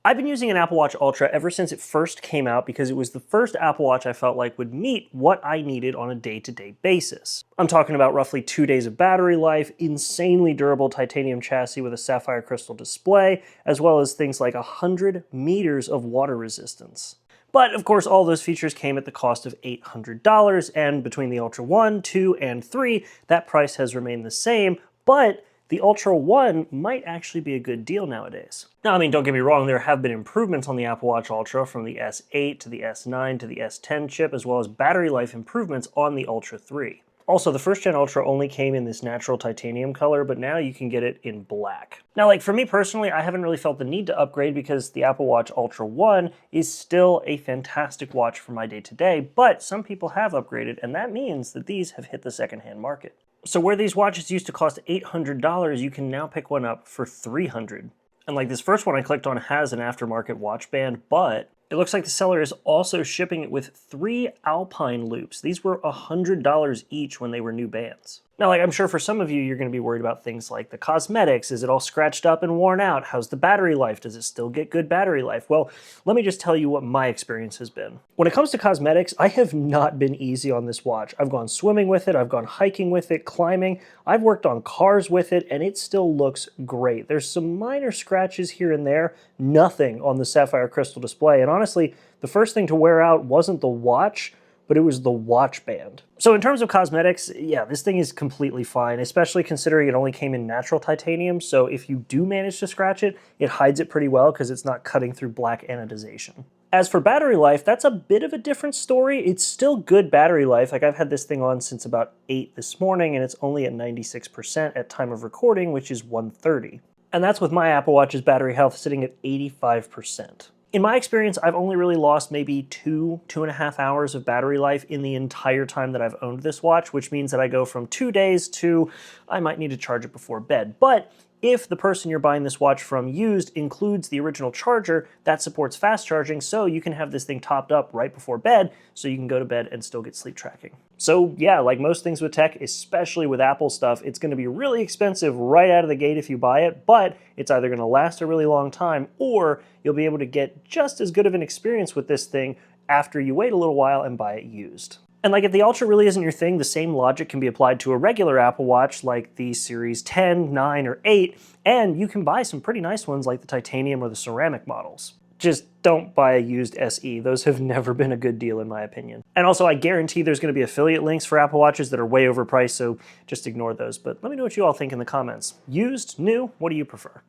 I've been using an Apple Watch Ultra ever since it first came out because it was the first Apple Watch I felt like would meet what I needed on a day-to-day basis. I'm talking about roughly 2 days of battery life, insanely durable titanium chassis with a sapphire crystal display, as well as things like 100 meters of water resistance. But of course, all those features came at the cost of $800, and between the Ultra 1, 2, and 3, that price has remained the same, but the Ultra 1 might actually be a good deal nowadays. Now, I mean, don't get me wrong, there have been improvements on the Apple Watch Ultra from the S8 to the S9 to the S10 chip, as well as battery life improvements on the Ultra 3. Also, the first gen Ultra only came in this natural titanium color, but now you can get it in black. Now, like for me personally, I haven't really felt the need to upgrade because the Apple Watch Ultra 1 is still a fantastic watch for my day-to-day, but some people have upgraded, and that means that these have hit the secondhand market. So where these watches used to cost $800, you can now pick one up for $300. And like this first one I clicked on has an aftermarket watch band, but it looks like the seller is also shipping it with 3 Alpine loops. These were $100 each when they were new bands. Now, like I'm sure for some of you, you're going to be worried about things like the cosmetics. Is it all scratched up and worn out? How's the battery life? Does it still get good battery life? Well, let me just tell you what my experience has been. When it comes to cosmetics, I have not been easy on this watch. I've gone swimming with it, I've gone hiking with it, climbing, I've worked on cars with it, and it still looks great. There's some minor scratches here and there, nothing on the sapphire crystal display, and honestly, the first thing to wear out wasn't the watch, but it was the watch band. So in terms of cosmetics, yeah, this thing is completely fine, especially considering it only came in natural titanium, so if you do manage to scratch it, it hides it pretty well because it's not cutting through black anodization. As for battery life, that's a bit of a different story. It's still good battery life. Like I've had this thing on since about 8 this morning, and it's only at 96% at time of recording, which is 130. And that's with my Apple Watch's battery health sitting at 85%. In my experience, I've only really lost maybe 2.5 hours of battery life in the entire time that I've owned this watch, which means that I go from 2 days to I might need to charge it before bed. But if the person you're buying this watch from used includes the original charger, that supports fast charging, so you can have this thing topped up right before bed, so you can go to bed and still get sleep tracking. So yeah, like most things with tech, especially with Apple stuff, it's going to be really expensive right out of the gate if you buy it, but it's either going to last a really long time, or you'll be able to get just as good of an experience with this thing after you wait a little while and buy it used. And like if the Ultra really isn't your thing, the same logic can be applied to a regular Apple Watch like the Series 10, 9, or 8, and you can buy some pretty nice ones like the titanium or the ceramic models. Just don't buy a used SE. Those have never been a good deal in my opinion. And also I guarantee there's going to be affiliate links for Apple Watches that are way overpriced, so just ignore those. But let me know what you all think in the comments. Used? New? What do you prefer?